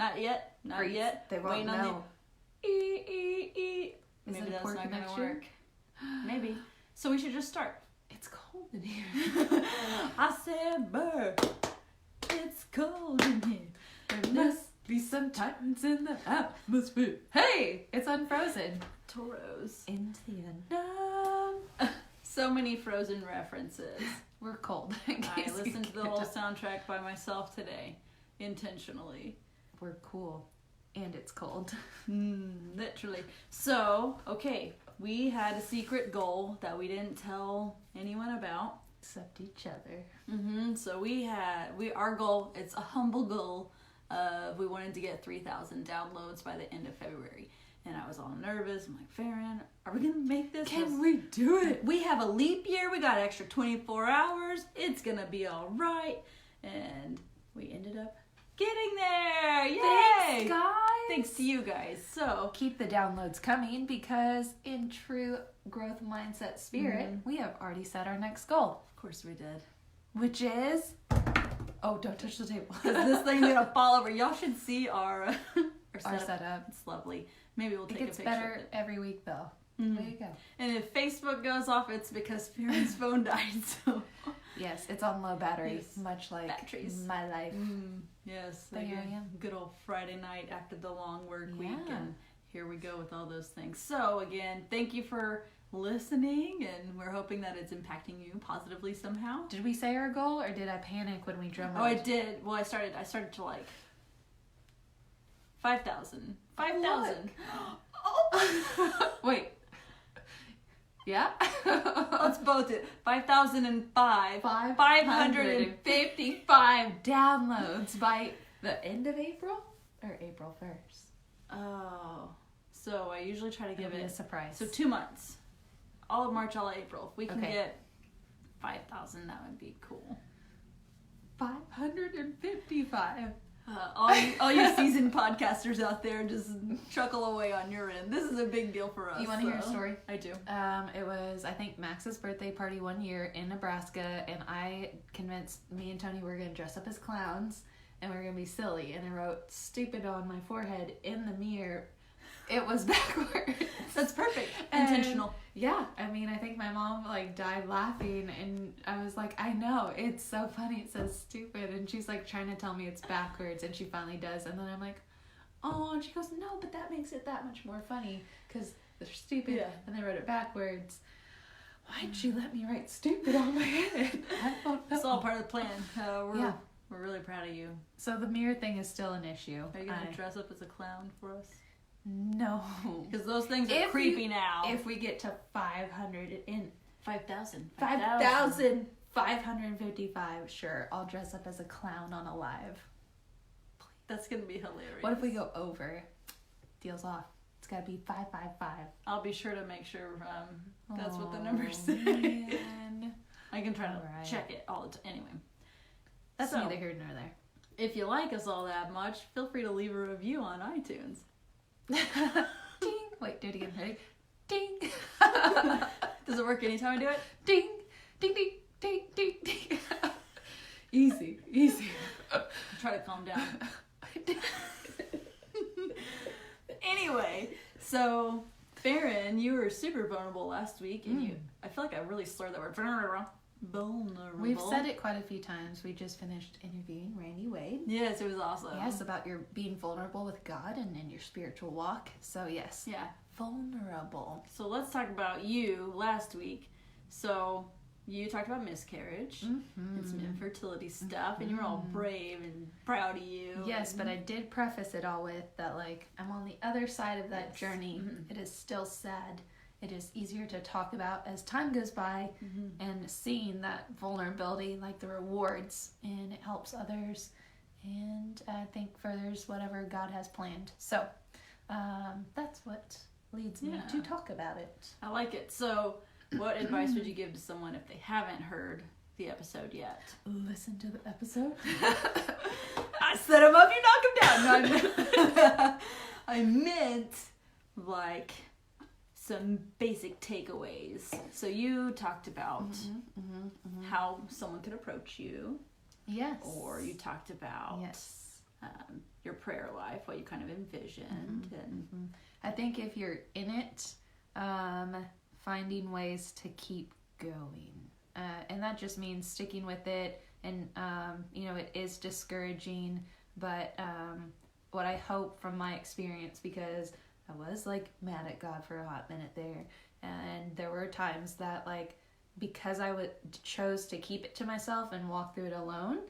Not yet. Not yet. They won't Waiting know. on the e. Is Maybe it a that's poor not connection? gonna work. Maybe. So we should just start. It's cold in here. I said, "Burr, it's cold in here. There must be some titans in the atmosphere. Hey, it's unfrozen. Toros." Into the unknown. So many Frozen references. We're cold. I listened to the whole soundtrack by myself today, intentionally. We're cool. And it's cold. Literally. So, okay, we had a secret goal that we didn't tell anyone about. Except each other. So our goal, it's a humble goal of we wanted to get 3,000 downloads by the end of February. And I was all nervous. I'm like, Farron, are we going to make this? Can we do it? We have a leap year. We got an extra 24 hours. It's going to be all right. And we ended up getting there. Yay! Thanks, guys. Thanks to you guys. So Keep the downloads coming because in true growth mindset spirit, we have already set our next goal. of course we did. Which is... Oh, don't touch the table. Because this thing's going to fall over. Y'all should see our setup. It's lovely. Maybe we'll take a It gets picture better of it. every week, though. There you go. And if Facebook goes off, it's because Farron's phone died. So Yes, it's on low battery, Yes. much like Batteries. my life. yes, But here I am. good old Friday night after the long work week, Yeah. and here we go with all those things. So again, thank you for listening, and we're hoping that it's impacting you positively somehow. Did we say our goal, or did I panic when we drum Oh, I rolled? did. Well, I started to like 5,000. 5,000. Wait. Yeah? Let's both do it. 5,005. 555 downloads by the end of April or April 1st. Oh. So I usually try to give It'll be it a surprise. So 2 months. All of March, all of April. If we can Okay. get 5,000, that would be cool. 555. All you seasoned podcasters out there, just chuckle away on your end. This is a big deal for us. You want to hear a story? I do. It was, I think, Max's birthday party one year in Nebraska, and I convinced me and Tony were going to dress up as clowns, and we were going to be silly, and I wrote stupid on my forehead in the mirror. It was backwards. That's perfect. And, Intentional. Yeah, I mean, I think my mom, like, died laughing, and I was like, I know, it's so funny, it says stupid, and she's, like, trying to tell me it's backwards, and she finally does, and then I'm like, oh, and she goes, no, but that makes it that much more funny, because they're stupid, Yeah. and they wrote it backwards. Why'd she let me write stupid on my head? I don't know. It's all part of the plan. Yeah. We're really proud of you. So the mirror thing is still an issue. Are you going to dress up as a clown for us? No. Because those things are creepy now. If we get to 500 in 5,000. 5,555, sure, I'll dress up as a clown on a live. That's going to be hilarious. What if we go over? Deal's off. It's got to be 555. I'll be sure to make sure that's what the numbers Oh, say. man. I can try to Alright. check it all the time. Anyway. That's So, neither here nor there. if you like us all that much, feel free to leave a review on iTunes. Ding. Wait, do it again. Ready? Ding. Does it work anytime I do it? Ding. Ding, ding, ding, ding, ding. Easy, easy. Try to calm down. Anyway, so Farron, you were super vulnerable last week, and I feel like I really slurred that word. Vulnerable. We've said it quite a few times. We just finished interviewing Randy Wade. Yes, it was awesome. Yes, about your being vulnerable with God and in your spiritual walk. So yes, Yeah. vulnerable. So let's talk about you last week. So you talked about miscarriage and some infertility stuff, and you were all brave and proud of you. Yes, but I did preface it all with that, like, I'm on the other side of that journey. It is still sad. It is easier to talk about as time goes by and seeing that vulnerability, like the rewards, and it helps others and I think furthers whatever God has planned. So that's what leads me to talk about it. I like it. So what advice would you give to someone if they haven't heard the episode yet? Listen to the episode. I set them up, you knock them down. No, I meant like some basic takeaways. So you talked about how someone could approach you. Yes. Or you talked about yes. your prayer life, what you kind of envisioned. And I think if you're in it, finding ways to keep going. And that just means sticking with it. And, it is discouraging, but what I hope from my experience, because I was like mad at God for a hot minute there, and there were times that because I chose to keep it to myself and walk through it alone,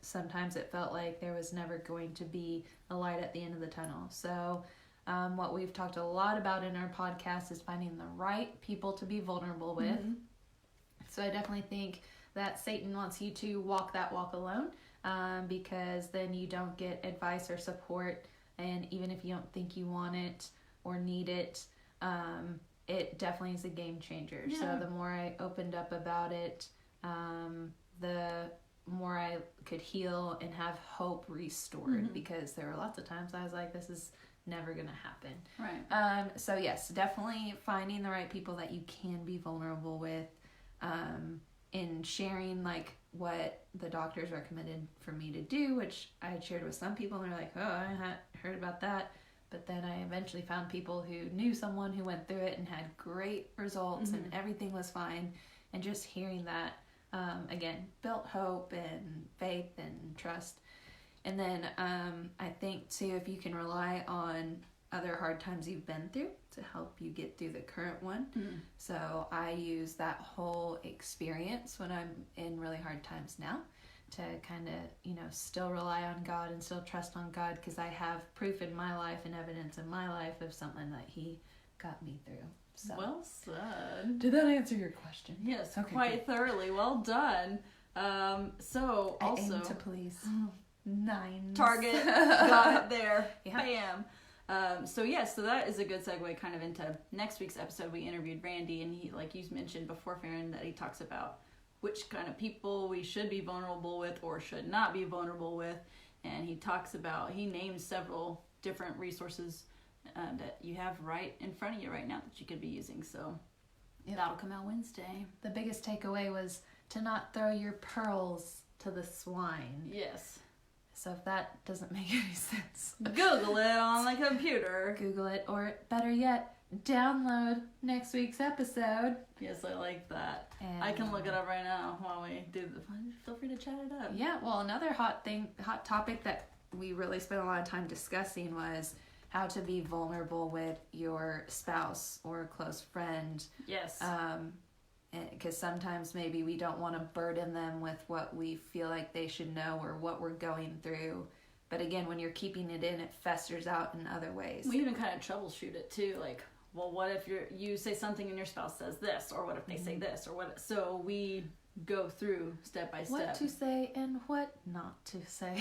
sometimes it felt like there was never going to be a light at the end of the tunnel. So what we've talked a lot about in our podcast is finding the right people to be vulnerable with. So I definitely think that Satan wants you to walk that walk alone, because then you don't get advice or support, and even if you don't think you want it or need it, it definitely is a game changer. Yeah. So the more I opened up about it, the more I could heal and have hope restored, because there were lots of times I was like, this is never gonna happen. Right. So yes, definitely finding the right people that you can be vulnerable with, in sharing what the doctors recommended for me to do, which I had shared with some people, and they're like, oh, I hadn't heard about that. But then I eventually found people who knew someone who went through it and had great results, and everything was fine. And just hearing that, again, built hope and faith and trust. And then I think, too, if you can rely on other hard times you've been through to help you get through the current one. So I use that whole experience when I'm in really hard times now to kind of, still rely on God and still trust on God, because I have proof in my life and evidence in my life of something that He got me through. So. Well said. Did that answer your question? Yes, okay, quite thoroughly. Well done. So also, I aim to please. 9. Target. Got it there. Yeah. Bam. So that is a good segue kind of into next week's episode. We interviewed Randy, and he, like you mentioned before, Farron, that he talks about which kind of people we should be vulnerable with or should not be vulnerable with. And he names several different resources that you have right in front of you right now that you could be using. So that'll come out Wednesday. The biggest takeaway was to not throw your pearls to the swine. Yes. So if that doesn't make any sense, Google it on the computer. Google it, or better yet, download next week's episode. Yes, I like that. And I can look it up right now while we do feel free to chat it up. Yeah, well, another hot topic that we really spent a lot of time discussing was how to be vulnerable with your spouse or a close friend. Yes. Because sometimes maybe we don't want to burden them with what we feel like they should know or what we're going through. But again, when you're keeping it in, it festers out in other ways. We even kind of troubleshoot it too. Like, well, what if you say something and your spouse says this, or what if they say this, or what? So we go through step by step. What to say and what not to say.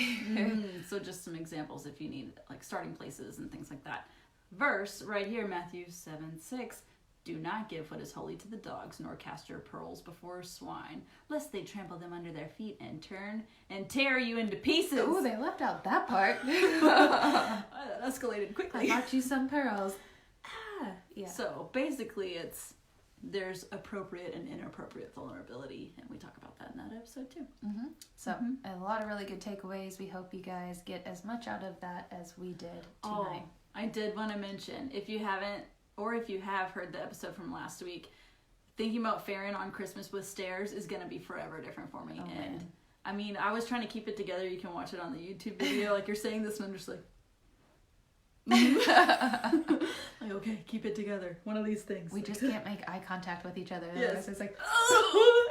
So just some examples if you need starting places and things like that. Verse right here, Matthew 7:6. Do not give what is holy to the dogs, nor cast your pearls before swine, lest they trample them under their feet and turn and tear you into pieces. Ooh, they left out that part. That escalated quickly. I bought you some pearls. Yeah. So basically there's appropriate and inappropriate vulnerability, and we talk about that in that episode too. So a lot of really good takeaways. We hope you guys get as much out of that as we did tonight. Oh, I did want to mention, if you haven't, or if you have heard the episode from last week, thinking about Farron on Christmas with stairs is going to be forever different for me. And man. I mean, I was trying to keep it together. You can watch it on the YouTube video. Like, you're saying this, and I'm just like, okay, keep it together. One of these things. We just can't make eye contact with each other. Yes. It's like,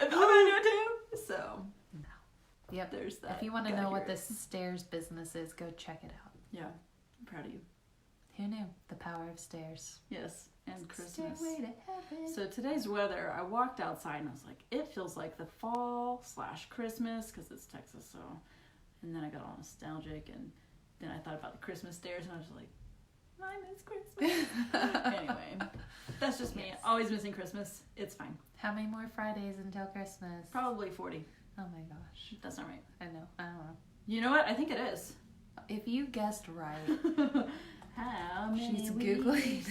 I'm going to do it too. So, no. Yep. There's that. If you want to know what this stairs business is, go check it out. Yeah. I'm proud of you. Who knew? The power of stairs. Yes, and Christmas. Stairway to heaven. So today's weather, I walked outside and I was like, it feels like the fall/Christmas, because it's Texas, so. And then I got all nostalgic, and then I thought about the Christmas stairs, and I was like, I miss Christmas. Anyway, that's just me. Yes. Always missing Christmas. It's fine. How many more Fridays until Christmas? Probably 40. Oh my gosh. That's not right. I know. I don't know. You know what? I think it is. If you guessed right. How many She's weeks Googling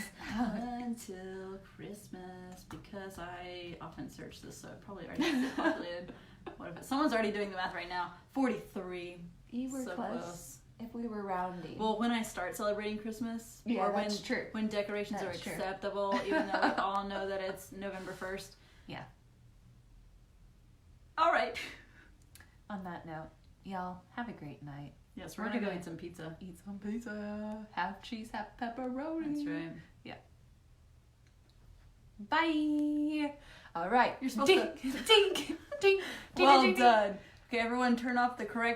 until Christmas? Because I often search this, so it probably already has it populated. What if someone's already doing the math right now? 43. You were so close. if we were rounding. Well, when I start celebrating Christmas, Yeah, or when that's true. when decorations That's are true. acceptable, even though we all know that it's November 1st. Yeah. All right. On that note, y'all have a great night. Yes, we're gonna go eat some pizza. Eat some pizza. Have cheese, have pepperoni. That's right. Bye. All right. You're supposed dink, to dink, dink, dink, Well dink, dink. done. Okay, everyone, turn off the correct